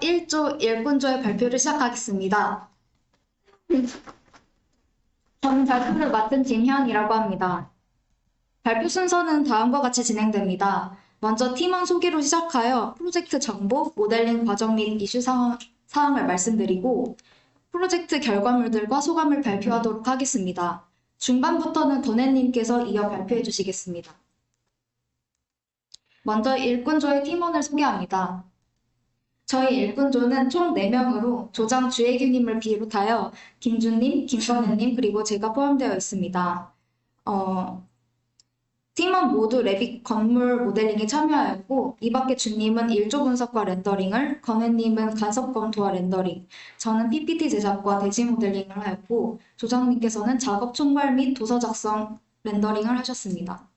1조 일꾼조의 발표를 시작하겠습니다. 저는 발표를 맡은 김현이라고 합니다. 발표 순서는 다음과 같이 진행됩니다. 먼저 팀원 소개로 시작하여 프로젝트 정보, 모델링 과정 및 이슈 사항을 말씀드리고 프로젝트 결과물들과 소감을 발표하도록 하겠습니다. 중반부터는 더네님께서 이어 발표해 주시겠습니다. 먼저 일꾼조의 팀원을 소개합니다. 저희 일꾼조는 총 4명으로 조장 주혜규님을 비롯하여 김준님, 김건우님 그리고 제가 포함되어 있습니다. 팀원 모두 레빗 건물 모델링에 참여하였고 이 밖에 준님은 일조 분석과 렌더링을, 건우님은 간섭 검토와 렌더링, 저는 PPT 제작과 대지 모델링을 하였고 조장님께서는 작업 총괄 및 도서 작성 렌더링을 하셨습니다.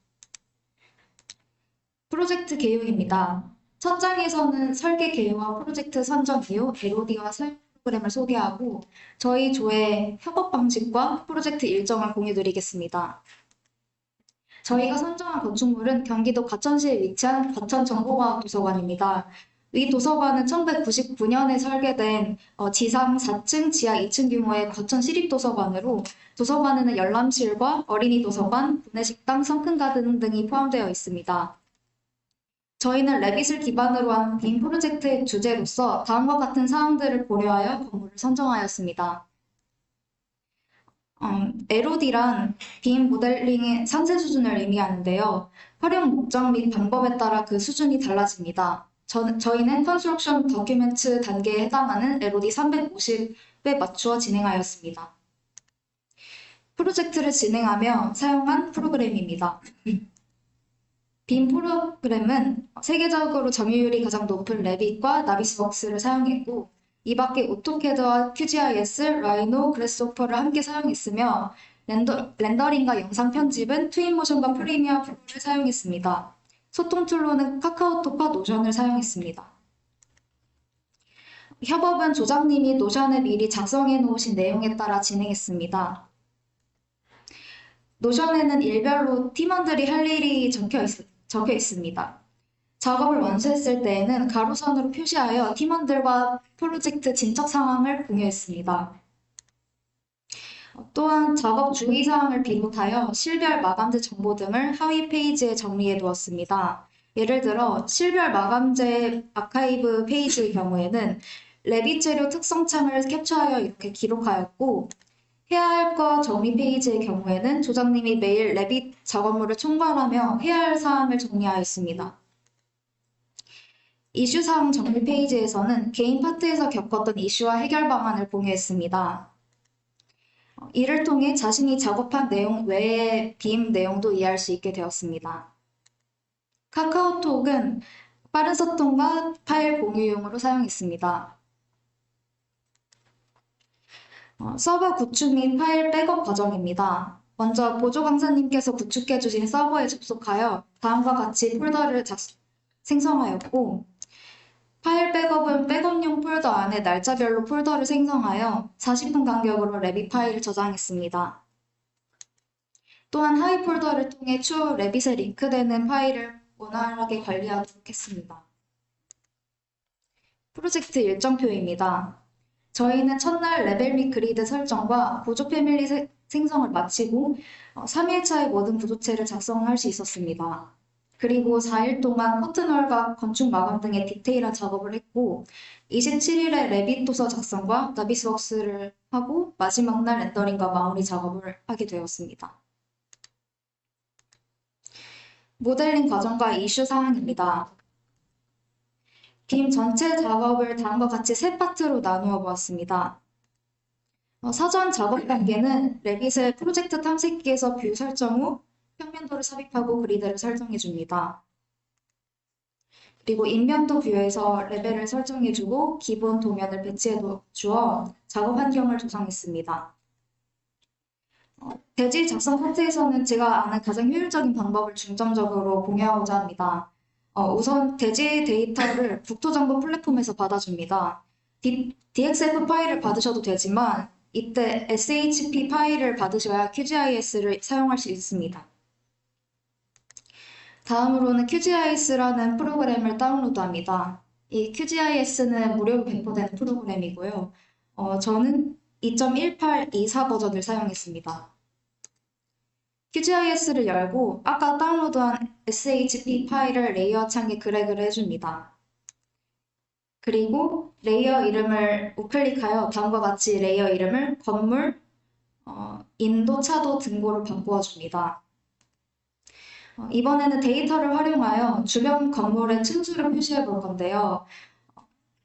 프로젝트 개요입니다. 첫 장에서는 설계 개요와 프로젝트 선정 개요, LOD와 사용 프로그램을 소개하고 저희 조의 협업 방식과 프로젝트 일정을 공유드리겠습니다. 저희가 선정한 건축물은 경기도 과천시에 위치한 과천정보과학도서관입니다. 이 도서관은 1999년에 설계된 지상 4층, 지하 2층 규모의 과천시립도서관으로 도서관에는 열람실과 어린이 도서관, 구내식당, 성큰가든 등이 포함되어 있습니다. 저희는 레빗을 기반으로 한 빔 프로젝트의 주제로서 다음과 같은 사항들을 고려하여 건물을 선정하였습니다. LOD란 빔 모델링의 상세 수준을 의미하는데요. 활용 목적 및 방법에 따라 그 수준이 달라집니다. 저희는 컨스트럭션 더큐멘트 단계에 해당하는 LOD 350에 맞추어 진행하였습니다. 프로젝트를 진행하며 사용한 프로그램입니다. 빔 프로그램은 세계적으로 점유율이 가장 높은 레빗과 나비스웍스를 사용했고 이 밖에 오토캐드와 QGIS, 라이노, 그래스호퍼를 함께 사용했으며 렌더링과 영상 편집은 트윈모션과 프리미어 프로를 사용했습니다. 소통 툴로는 카카오톡과 노션을 사용했습니다. 협업은 조장님이 노션을 미리 작성해 놓으신 내용에 따라 진행했습니다. 노션에는 일별로 팀원들이 할 일이 적혀 있습니다. 작업을 완수했을 때에는 가로선으로 표시하여 팀원들과 프로젝트 진척 상황을 공유했습니다. 또한 작업 주의사항을 비롯하여 실별 마감재 정보 등을 하위 페이지에 정리해 두었습니다. 예를 들어 실별 마감재 아카이브 페이지의 경우에는 레빗 재료 특성창을 캡처하여 이렇게 기록하였고 해야 할 거 정리 페이지의 경우에는 조장님이 매일 레빗 작업물을 총괄하며 해야 할 사항을 정리하였습니다. 이슈사항 정리 페이지에서는 개인 파트에서 겪었던 이슈와 해결 방안을 공유했습니다. 이를 통해 자신이 작업한 내용 외의 빔 내용도 이해할 수 있게 되었습니다. 카카오톡은 빠른 소통과 파일 공유용으로 사용했습니다. 서버 구축 및 파일 백업 과정입니다. 먼저 보조 강사님께서 구축해주신 서버에 접속하여 다음과 같이 폴더를 생성하였고 파일 백업은 백업용 폴더 안에 날짜별로 폴더를 생성하여 40분 간격으로 레빗 파일을 저장했습니다. 또한 하위 폴더를 통해 추후 레빗에 링크되는 파일을 원활하게 관리하도록 했습니다. 프로젝트 일정표입니다. 저희는 첫날 레벨 및 그리드 설정과 보조 패밀리 생성을 마치고 3일차에 모든 부조체를 작성할 수 있었습니다. 그리고 4일 동안 커튼월과 건축 마감 등의 디테일한 작업을 했고 27일에 레빗 도서 작성과 나비스웍스를 하고 마지막 날 렌더링과 마무리 작업을 하게 되었습니다. 모델링 과정과 이슈 사항입니다. 빔 전체 작업을 다음과 같이 세 파트로 나누어 보았습니다. 사전 작업 단계는 레빗의 프로젝트 탐색기에서 뷰 설정 후 평면도를 삽입하고 그리드를 설정해 줍니다. 그리고 인면도 뷰에서 레벨을 설정해 주고 기본 도면을 배치해 주어 작업 환경을 조성했습니다. 대지 작성 파트에서는 제가 아는 가장 효율적인 방법을 중점적으로 공유하고자 합니다. 우선 대지 데이터를 국토정보 플랫폼에서 받아줍니다. DXF 파일을 받으셔도 되지만 이때 SHP 파일을 받으셔야 QGIS를 사용할 수 있습니다. 다음으로는 QGIS라는 프로그램을 다운로드합니다. 이 QGIS는 무료로 배포되는 프로그램이고요. 저는 2.1824 버전을 사용했습니다. QGIS를 열고 아까 다운로드한 SHP 파일을 레이어 창에 드래그를 해줍니다. 그리고 레이어 이름을 우클릭하여 다음과 같이 레이어 이름을 건물, 인도, 차도 등고로 바꾸어 줍니다. 이번에는 데이터를 활용하여 주변 건물의 층수를 표시해 볼 건데요.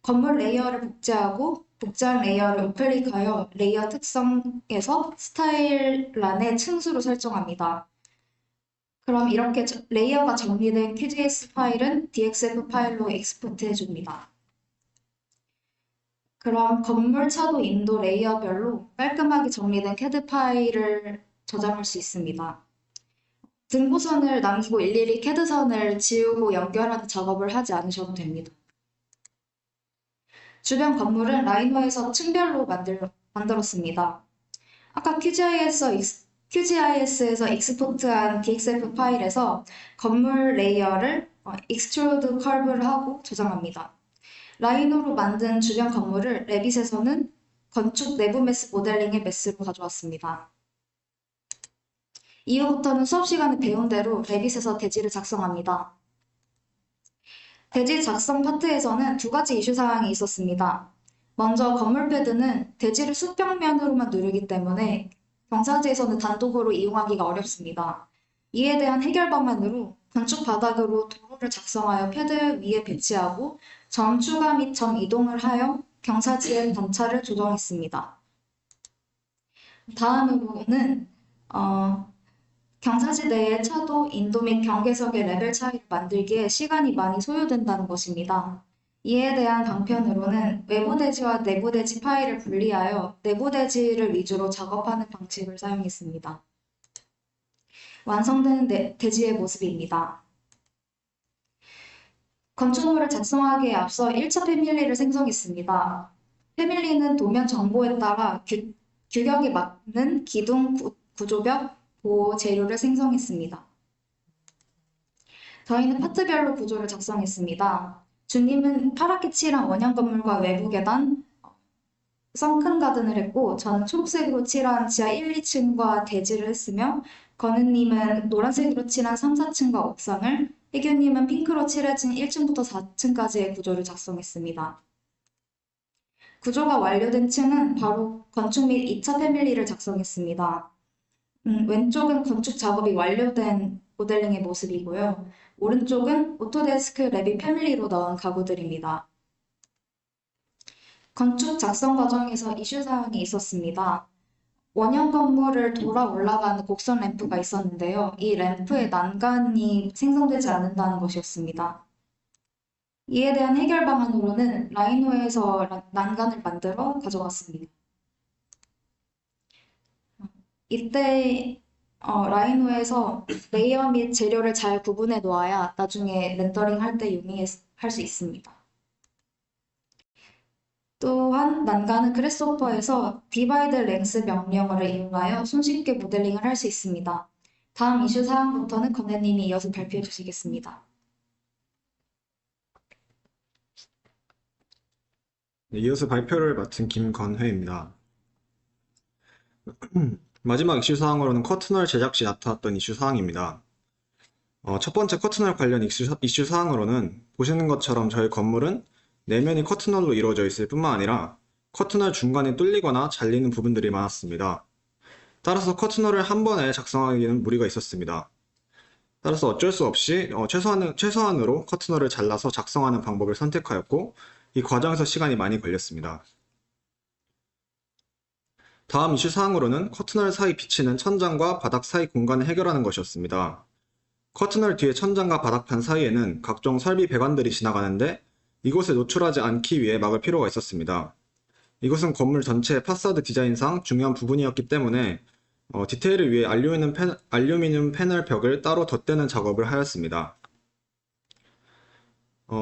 건물 레이어를 복제하고 복제한 레이어를 우클릭하여 레이어 특성에서 스타일란의 층수를 설정합니다. 그럼 이렇게 레이어가 정리된 QGIS 파일은 DXF 파일로 익스포트 해줍니다. 그럼 건물, 차도, 인도 레이어별로 깔끔하게 정리된 CAD 파일을 저장할 수 있습니다. 등고선을 남기고 일일이 CAD선을 지우고 연결하는 작업을 하지 않으셔도 됩니다. 주변 건물은 라이노에서 층별로 만들었습니다. 아까 QGIS에서 익스포트한 DXF 파일에서 건물 레이어를 익스트루드 커브를 하고 저장합니다. 라이노로 만든 주변 건물을 레빗에서는 건축 내부 매스 모델링의 매스로 가져왔습니다. 이후부터는 수업 시간에 배운 대로 레빗에서 대지를 작성합니다. 대지 작성 파트에서는 두 가지 이슈 사항이 있었습니다. 먼저 건물 패드는 대지를 수평면으로만 누르기 때문에 경사지에서는 단독으로 이용하기가 어렵습니다. 이에 대한 해결 방안으로 건축 바닥으로 도로를 작성하여 패드 위에 배치하고 점 추가 및 점 이동을 하여 경사지의 단차를 조정했습니다. 다음으로는 경사지 내의 차도, 인도 및 경계석의 레벨 차이를 만들기에 시간이 많이 소요된다는 것입니다. 이에 대한 방편으로는 외부 대지와 내부 대지 파일을 분리하여 내부 대지를 위주로 작업하는 방식을 사용했습니다. 완성된 대지의 모습입니다. 건축물을 작성하기에 앞서 1차 패밀리를 생성했습니다. 패밀리는 도면 정보에 따라 규격에 맞는 기둥, 구조벽, 보호 재료를 생성했습니다. 저희는 파트별로 구조를 작성했습니다. 주님은 파랗게 칠한 원형 건물과 외부 계단, 선큰 가든을 했고 저는 초록색으로 칠한 지하 1, 2층과 대지를 했으며 건우님은 노란색으로 칠한 3, 4층과 옥상을, 혜규님은 핑크로 칠해진 1층부터 4층까지의 구조를 작성했습니다. 구조가 완료된 층은 바로 건축 및 2차 패밀리를 작성했습니다. 왼쪽은 건축 작업이 완료된 모델링의 모습이고요. 오른쪽은 오토데스크 레빗 패밀리로 넣은 가구들입니다. 건축 작성 과정에서 이슈 사항이 있었습니다. 원형 건물을 돌아 올라가는 곡선 램프가 있었는데요. 이 램프의 난간이 생성되지 않는다는 것이었습니다. 이에 대한 해결 방안으로는 라이노에서 난간을 만들어 가져왔습니다. 이때 라이노에서 레이어 및 재료를 잘 구분해 놓아야 나중에 렌더링 할 때 용이할 수 있습니다. 또한 난간은 그래스호퍼에서 디바이드 랭스 명령어를 이용하여 손쉽게 모델링을 할 수 있습니다. 다음 이슈 사항부터는 건혜님이 이어서 발표해 주시겠습니다. 네, 이어서 발표를 맡은 김건회입니다. 마지막 이슈 사항으로는 커튼홀 제작 시 나타났던 이슈 사항입니다. 첫 번째 커튼홀 관련 이슈 사항으로는 보시는 것처럼 저희 건물은 내면이 커튼홀로 이루어져 있을 뿐만 아니라 커튼홀 중간에 뚫리거나 잘리는 부분들이 많았습니다. 따라서 커튼홀을 한 번에 작성하기에는 무리가 있었습니다. 따라서 어쩔 수 없이 최소한으로 커튼홀을 잘라서 작성하는 방법을 선택하였고 이 과정에서 시간이 많이 걸렸습니다. 다음 이슈 사항으로는 커튼홀 사이 비치는 천장과 바닥 사이 공간을 해결하는 것이었습니다. 커튼홀 뒤에 천장과 바닥판 사이에는 각종 설비 배관들이 지나가는데 이곳에 노출하지 않기 위해 막을 필요가 있었습니다. 이것은 건물 전체의 파사드 디자인상 중요한 부분이었기 때문에 디테일을 위해 알루미늄 패널 벽을 따로 덧대는 작업을 하였습니다.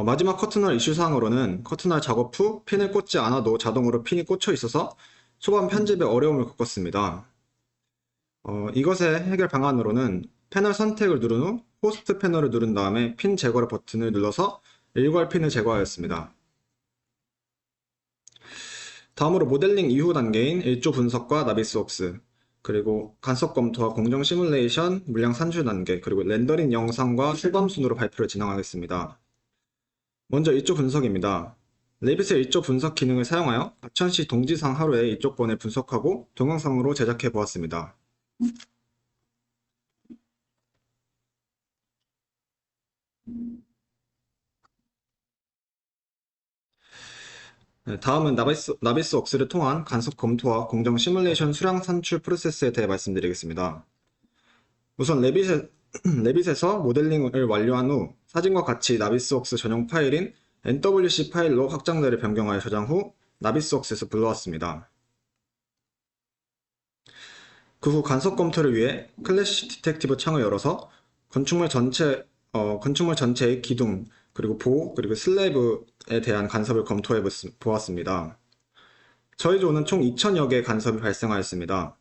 마지막 커튼홀 이슈 사항으로는 커튼홀 작업 후 핀을 꽂지 않아도 자동으로 핀이 꽂혀 있어서 초반 편집에 어려움을 겪었습니다. 이것의 해결 방안으로는 패널 선택을 누른 후 호스트 패널을 누른 다음에 핀 제거 버튼을 눌러서 일괄 핀을 제거하였습니다. 다음으로 모델링 이후 단계인 일조 분석과 나비스웍스, 그리고 간섭 검토와 공정 시뮬레이션, 물량 산출 단계, 그리고 렌더링 영상과 실험 순으로 발표를 진행하겠습니다. 먼저 일조 분석입니다. 레빗의 일조 분석 기능을 사용하여 과천시 동지상 하루에 일조권을 분석하고 동영상으로 제작해 보았습니다. 다음은 나비스웍스를 통한 간섭 검토와 공정 시뮬레이션 수량 산출 프로세스에 대해 말씀드리겠습니다. 우선 레빗에서 모델링을 완료한 후 사진과 같이 나비스웍스 전용 파일인 NWC 파일로 확장자를 변경하여 저장 후 나비스웍스에서 불러왔습니다. 그 후 간섭 검토를 위해 클래시 디텍티브 창을 열어서 건축물 전체의 기둥, 그리고 보, 그리고 슬래브에 대한 간섭을 검토해 보았습니다. 저희 조는 총 2000여 개의 간섭이 발생하였습니다.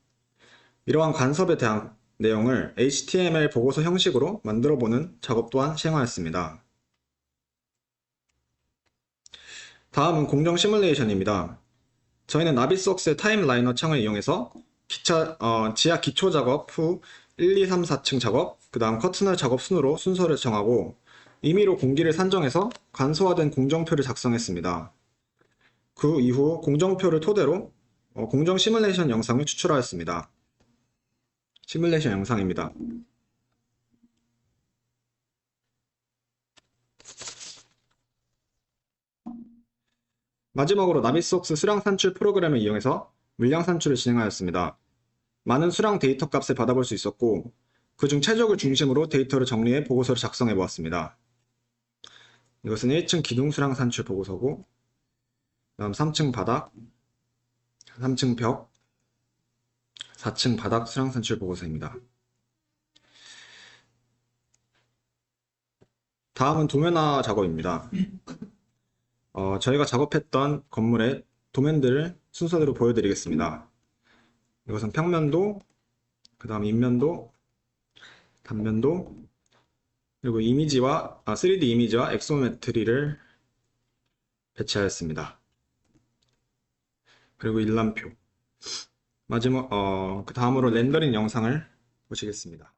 이러한 간섭에 대한 내용을 HTML 보고서 형식으로 만들어보는 작업 또한 시행하였습니다. 다음은 공정 시뮬레이션입니다. 저희는 나비스웍스의 타임라이너 창을 이용해서 지하 기초 작업 후 1, 2, 3, 4층 작업, 그 다음 커튼홀 작업 순으로 순서를 정하고 임의로 공기를 산정해서 간소화된 공정표를 작성했습니다. 그 이후 공정표를 토대로 공정 시뮬레이션 영상을 추출하였습니다. 시뮬레이션 영상입니다. 마지막으로 나비스웍스 수량 산출 프로그램을 이용해서 물량 산출을 진행하였습니다. 많은 수량 데이터 값을 받아볼 수 있었고 그중 최적을 중심으로 데이터를 정리해 보고서를 작성해 보았습니다. 이것은 1층 기둥 수량 산출 보고서고 다음 3층 바닥, 3층 벽, 4층 바닥 수량 산출 보고서입니다. 다음은 도면화 작업입니다. 저희가 작업했던 건물의 도면들을 순서대로 보여드리겠습니다. 이것은 평면도, 그 다음 인면도, 단면도, 그리고 3D 이미지와 엑소메트리를 배치하였습니다. 그리고 일람표. 그 다음으로 렌더링 영상을 보시겠습니다.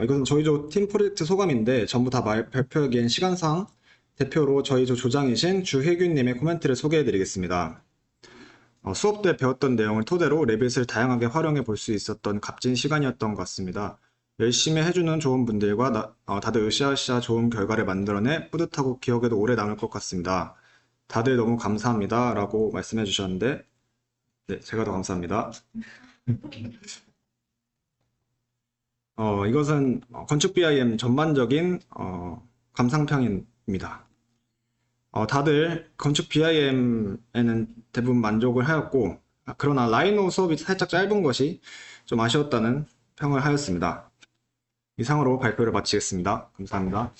이것은 저희 조 팀 프로젝트 소감인데 전부 다 발표하기엔 시간상 대표로 저희 조 조장이신 주혜균님의 코멘트를 소개해드리겠습니다. 수업 때 배웠던 내용을 토대로 레빗을 다양하게 활용해 볼 수 있었던 값진 시간이었던 것 같습니다. 열심히 해주는 좋은 분들과 다들 으쌰으쌰 좋은 결과를 만들어내 뿌듯하고 기억에도 오래 남을 것 같습니다. 다들 너무 감사합니다. 라고 말씀해 주셨는데, 네, 제가 더 감사합니다. 이것은 건축 BIM 전반적인 감상평입니다. 다들 건축 BIM에는 대부분 만족을 하였고, 그러나 라이노 수업이 살짝 짧은 것이 좀 아쉬웠다는 평을 하였습니다. 이상으로 발표를 마치겠습니다. 감사합니다.